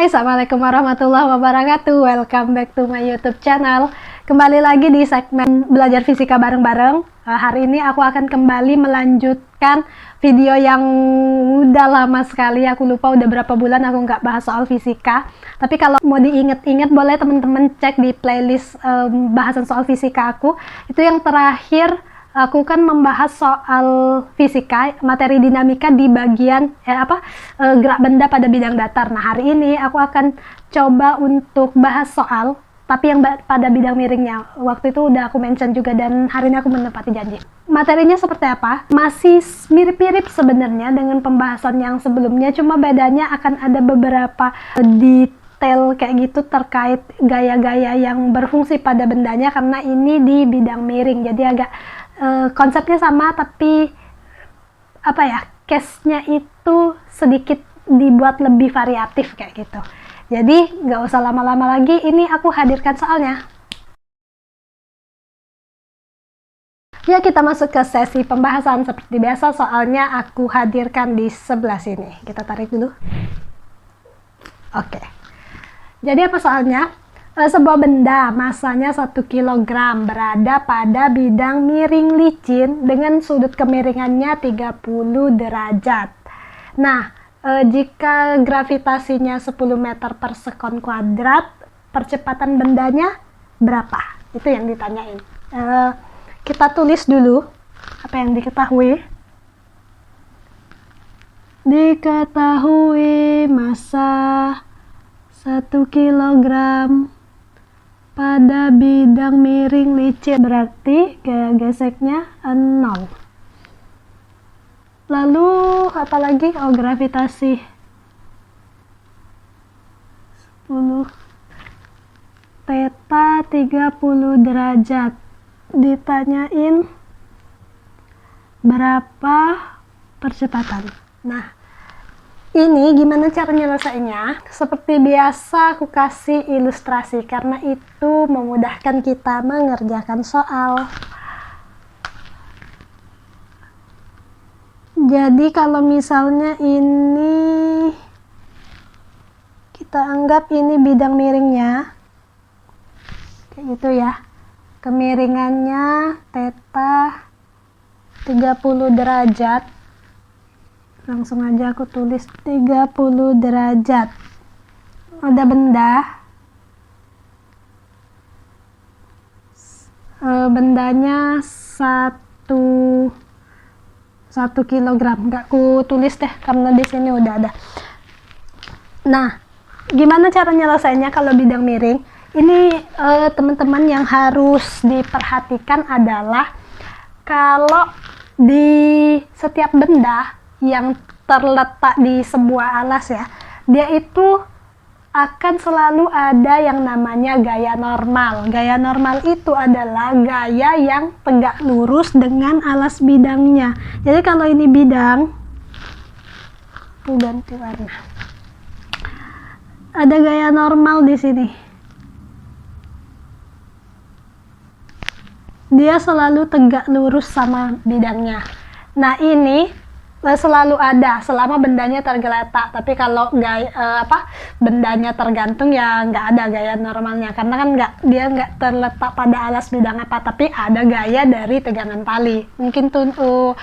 Hai, assalamualaikum warahmatullahi wabarakatuh. Welcome back to my YouTube channel. Kembali lagi di segmen belajar fisika bareng-bareng. Hari ini aku akan kembali melanjutkan video yang udah lama sekali. Aku lupa udah berapa bulan aku nggak bahas soal fisika. Tapi kalau mau diinget-inget, boleh teman-teman cek di playlist bahasan soal fisika aku. Itu yang terakhir. Aku kan membahas soal fisika, materi dinamika di bagian gerak benda pada bidang datar. Nah, hari ini aku akan coba untuk bahas soal, tapi yang pada bidang miringnya. Waktu itu udah aku mention juga dan hari ini aku menepati janji. Materinya seperti apa? Masih mirip-mirip sebenarnya dengan pembahasan yang sebelumnya, cuma bedanya akan ada beberapa detail kayak gitu terkait gaya-gaya yang berfungsi pada bendanya karena ini di bidang miring. Jadi agak konsepnya sama, tapi case-nya itu sedikit dibuat lebih variatif kayak gitu. Jadi nggak usah lama-lama lagi, ini aku hadirkan soalnya. Ya, kita masuk ke sesi pembahasan. Seperti biasa, soalnya aku hadirkan di sebelah sini. Kita tarik dulu. Oke. Jadi apa soalnya? Sebuah benda masanya 1 kg berada pada bidang miring licin dengan sudut kemiringannya 30 derajat. Nah, jika gravitasinya 10 meter per sekon kuadrat, percepatan bendanya berapa? Itu yang ditanyain. Kita tulis dulu apa yang diketahui. Diketahui massa 1 kg pada bidang miring licin, berarti gaya geseknya 0. Lalu apalagi? Gravitasi 10 theta 30 derajat. Ditanyain berapa percepatan. Nah, ini gimana cara nyelesainya? Seperti biasa aku kasih ilustrasi karena itu memudahkan kita mengerjakan soal. Jadi kalau misalnya ini kita anggap ini bidang miringnya kayak gitu ya. Kemiringannya theta 30 derajat. Langsung aja aku tulis 30 derajat. Ada benda. Bendanya 1 kilogram. Nggak ku tulis deh karena di sini udah ada. Nah, gimana cara nyelesainya kalau bidang miring? Ini teman-teman yang harus diperhatikan adalah kalau di setiap benda yang terletak di sebuah alas ya, dia itu akan selalu ada yang namanya gaya normal. Gaya normal itu adalah gaya yang tegak lurus dengan alas bidangnya. Jadi kalau ini bidang, aku ganti warna. Ada gaya normal di sini. Dia selalu tegak lurus sama bidangnya. Nah, ini selalu ada selama bendanya tergeletak, tapi kalau bendanya tergantung ya nggak ada gaya normalnya karena kan dia nggak terletak pada alas bidang apa, tapi ada gaya dari tegangan tali. Mungkin tuh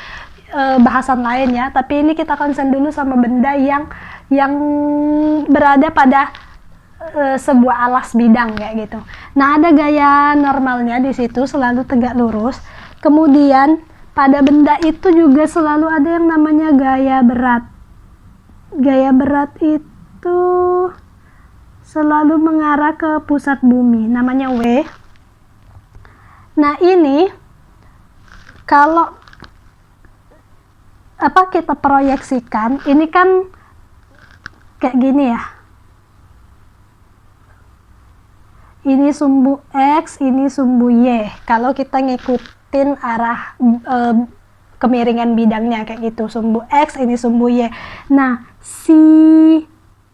bahasan lain ya, tapi ini kita konsen dulu sama benda yang berada pada sebuah alas bidang kayak gitu. Nah, ada gaya normalnya di situ selalu tegak lurus. Kemudian pada benda itu juga selalu ada yang namanya gaya berat. Gaya berat itu selalu mengarah ke pusat bumi, namanya W. Nah, ini kalau kita proyeksikan, ini kan kayak gini ya. Ini sumbu X, ini sumbu Y. Kalau kita ngikutin arah kemiringan bidangnya kayak gitu, sumbu X, ini sumbu Y. Nah, si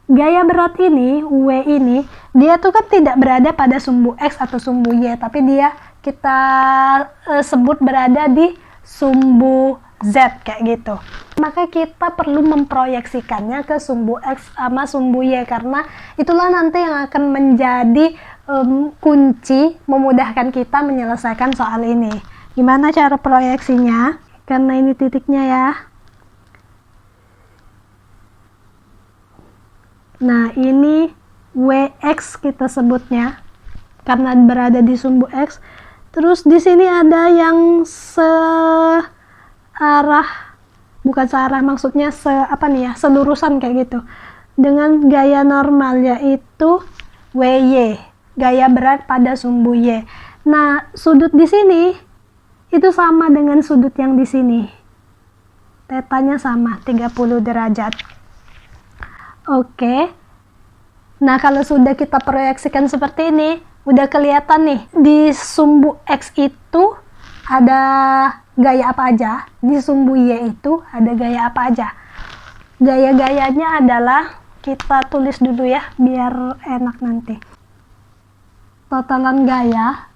gaya berat ini, W ini, dia tuh kan tidak berada pada sumbu X atau sumbu Y, tapi dia kita sebut berada di sumbu Z kayak gitu. Maka kita perlu memproyeksikannya ke sumbu X sama sumbu Y, karena itulah nanti yang akan menjadi kunci memudahkan kita menyelesaikan soal ini. Gimana cara proyeksinya? Karena ini titiknya ya. Nah, ini WX kita sebutnya karena berada di sumbu X. Terus di sini ada yang bukan searah, maksudnya selurusan kayak gitu. Dengan gaya normal, yaitu WY, gaya berat pada sumbu Y. Nah, sudut di sini itu sama dengan sudut yang di sini. Tetanya sama, 30 derajat. Oke. Nah, kalau sudah kita proyeksikan seperti ini, udah kelihatan nih, di sumbu X itu ada gaya apa aja, di sumbu Y itu ada gaya apa aja. Gaya-gayanya adalah, kita tulis dulu ya, biar enak nanti. Totalan gaya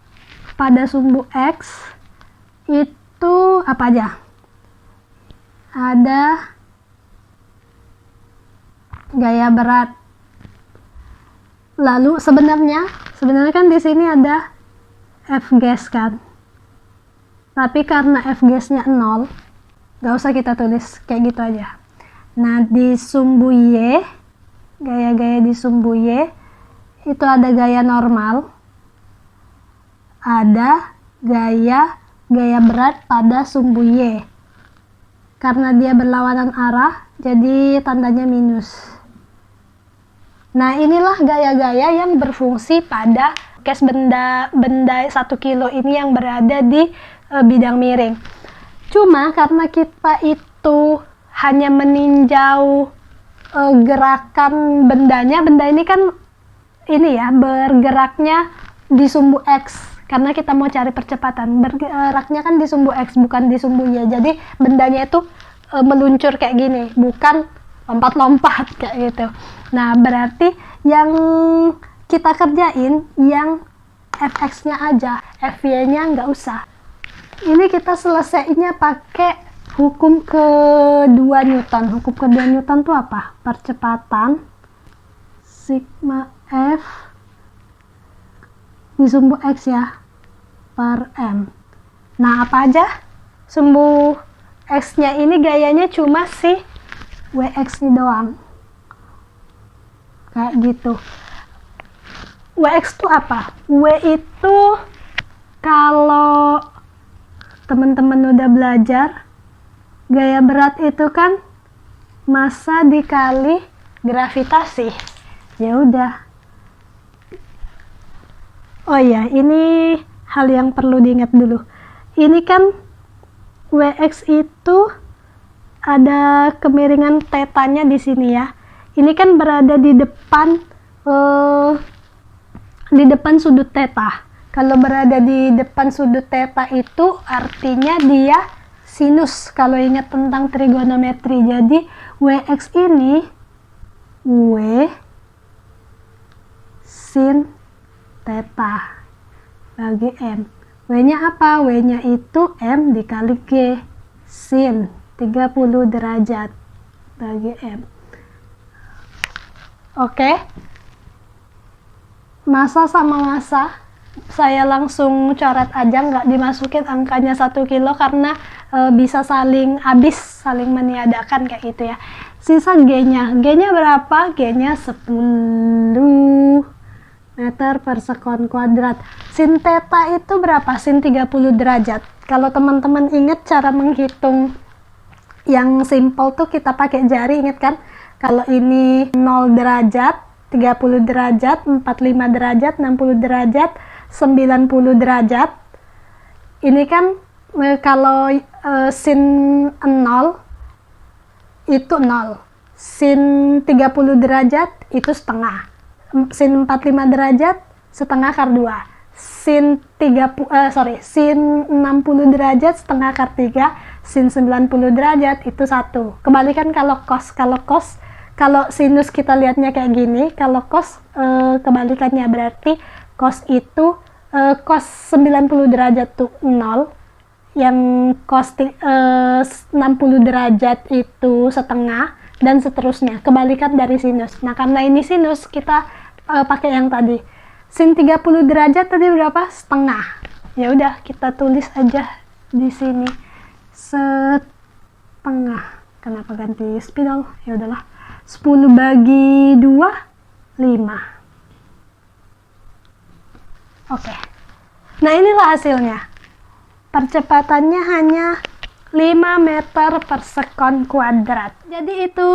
pada sumbu X itu apa aja? Ada gaya berat. Lalu sebenarnya kan di sini ada F gas kan. Tapi karena F gasnya 0, gak usah kita tulis kayak gitu aja. Nah, di sumbu Y, gaya-gaya di sumbu Y itu ada gaya normal, ada gaya berat pada sumbu Y. Karena dia berlawanan arah, jadi tandanya minus. Nah, inilah gaya-gaya yang berfungsi pada case benda 1 kilo ini yang berada di bidang miring. Cuma karena kita itu hanya meninjau gerakan bendanya, benda ini kan ini ya, bergeraknya di sumbu X. Karena kita mau cari percepatan, bergeraknya kan di sumbu X, bukan di sumbu Y. Jadi bendanya itu meluncur kayak gini, bukan lompat-lompat kayak gitu. Nah, berarti yang kita kerjain yang Fx-nya aja, Fy-nya nggak usah. Ini kita selesainya pakai hukum kedua Newton. Hukum kedua Newton itu apa? Percepatan sigma F di sumbu X ya, per M. Nah, apa aja? Sumbu X-nya ini gayanya cuma si WX ini doang. Kayak gitu. WX itu apa? W itu kalau teman-teman udah belajar, gaya berat itu kan massa dikali gravitasi. Ya udah. Oh iya, ini hal yang perlu diingat dulu. Ini kan WX itu ada kemiringan tetanya di sini ya. Ini kan berada di depan sudut theta. Kalau berada di depan sudut theta itu artinya dia sinus. Kalau ingat tentang trigonometri, jadi WX ini W sin theta bagi M. W-nya apa? W-nya itu M dikali G sin 30 derajat bagi M. Oke. Massa sama massa saya langsung coret aja, nggak dimasukin angkanya 1 kilo karena bisa saling habis, saling meniadakan kayak gitu ya. Sisa G-nya berapa? G-nya 10 meter per sekon kuadrat. Sin theta itu berapa? Sin 30 derajat. Kalau teman-teman ingat cara menghitung yang simple tuh kita pakai jari, ingat kan? Kalau ini 0 derajat, 30 derajat, 45 derajat, 60 derajat, 90 derajat. Ini kan kalau sin 0 itu 0. Sin 30 derajat itu setengah. Sin 45 derajat setengah akar 2. Sin 60 derajat setengah akar 3. Sin 90 derajat itu 1. Kebalikan kalau cos. Kalau sinus kita lihatnya kayak gini, kalau cos kebalikannya, berarti cos itu cos 90 derajat tuh 0, yang cos 60 derajat itu setengah, dan seterusnya, kebalikan dari sinus. Nah, karena ini sinus, kita pakai yang tadi. Sin 30 derajat tadi berapa? Setengah. Ya udah, kita tulis aja di sini setengah. Kenapa ganti spidol? Ya udahlah. 10 bagi 2, 5. Oke. Nah, inilah hasilnya. Percepatannya hanya 5 meter per sekon kuadrat. Jadi itu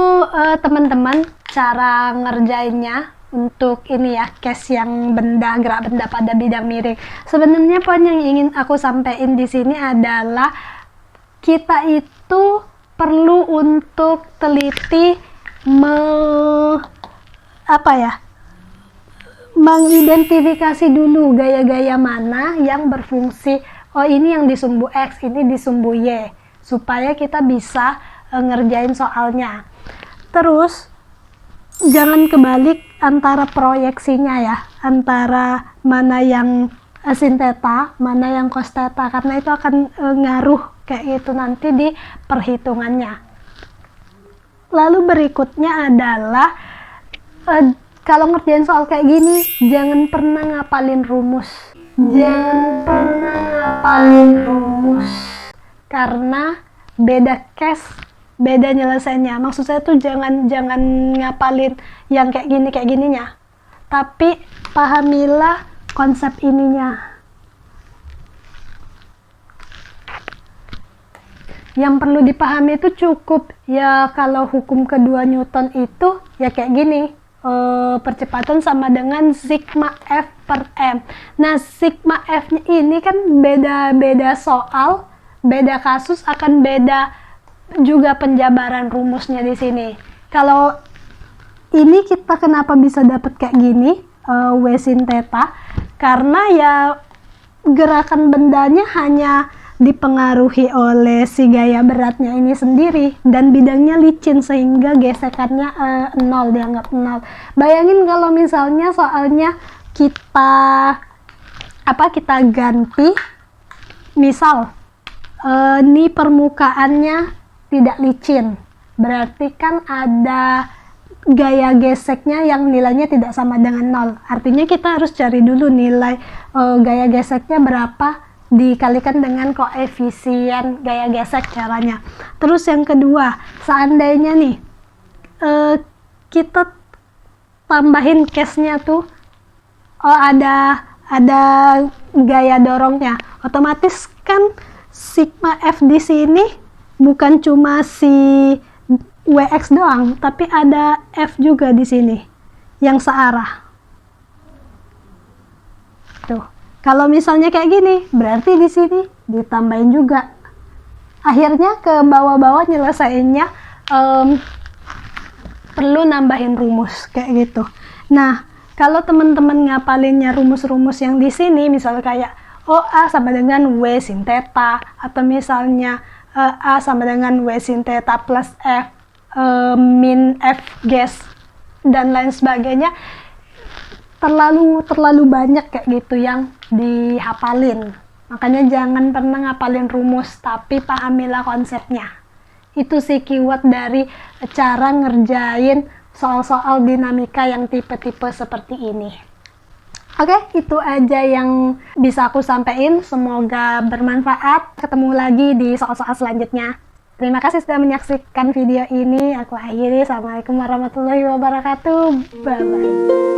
teman-teman cara ngerjainnya untuk ini ya, case yang gerak benda pada bidang miring. Sebenarnya poin yang ingin aku sampaikan di sini adalah kita itu perlu untuk teliti mengidentifikasi dulu gaya-gaya mana yang berfungsi. Oh, ini yang di sumbu X, ini di sumbu Y, supaya kita bisa ngerjain soalnya. Terus jangan kebalik antara proyeksinya ya, antara mana yang sin theta, mana yang cos theta, karena itu akan ngaruh kayak gitu nanti di perhitungannya. Lalu berikutnya adalah kalau ngerjain soal kayak gini, jangan pernah ngapalin rumus. Jangan pernah ngapalin rumus, karena beda case, beda nyelesainya. Maksud saya tuh jangan ngapalin yang kayak gininya, tapi pahamilah konsep ininya. Yang perlu dipahami itu cukup ya, kalau hukum kedua Newton itu ya kayak gini. Percepatan sama dengan sigma F per M. Nah, sigma F-nya ini kan beda-beda soal, beda kasus, akan beda juga penjabaran rumusnya di sini. Kalau ini kita kenapa bisa dapat kayak gini, W sin theta, karena ya gerakan bendanya hanya dipengaruhi oleh si gaya beratnya ini sendiri, dan bidangnya licin sehingga gesekannya 0, dianggap 0. Bayangin kalau misalnya soalnya kita ganti, misal ini permukaannya tidak licin, berarti kan ada gaya geseknya yang nilainya tidak sama dengan 0. Artinya kita harus cari dulu nilai gaya geseknya berapa, dikalikan dengan koefisien gaya gesek caranya. Terus yang kedua, seandainya nih kita tambahin case-nya tuh, ada gaya dorongnya, otomatis kan sigma F di sini bukan cuma si Wx doang, tapi ada F juga di sini yang searah. Tuh. Kalau misalnya kayak gini, berarti di sini ditambahin juga. Akhirnya ke bawah-bawah nyelesainnya perlu nambahin rumus kayak gitu. Nah, kalau teman-teman ngapalinnya rumus-rumus yang di sini, misalnya kayak A sama dengan W sin theta, atau misalnya A sama dengan W sin theta plus F min F gas, dan lain sebagainya, terlalu banyak kayak gitu yang dihafalin. Makanya jangan pernah ngapalin rumus, tapi pahamilah konsepnya. Itu sih keyword dari cara ngerjain soal-soal dinamika yang tipe-tipe seperti ini. Oke, itu aja yang bisa aku sampaikan. Semoga bermanfaat. Ketemu lagi di soal-soal selanjutnya. Terima kasih sudah menyaksikan video ini. Aku akhiri. Assalamualaikum warahmatullahi wabarakatuh. Bye-bye.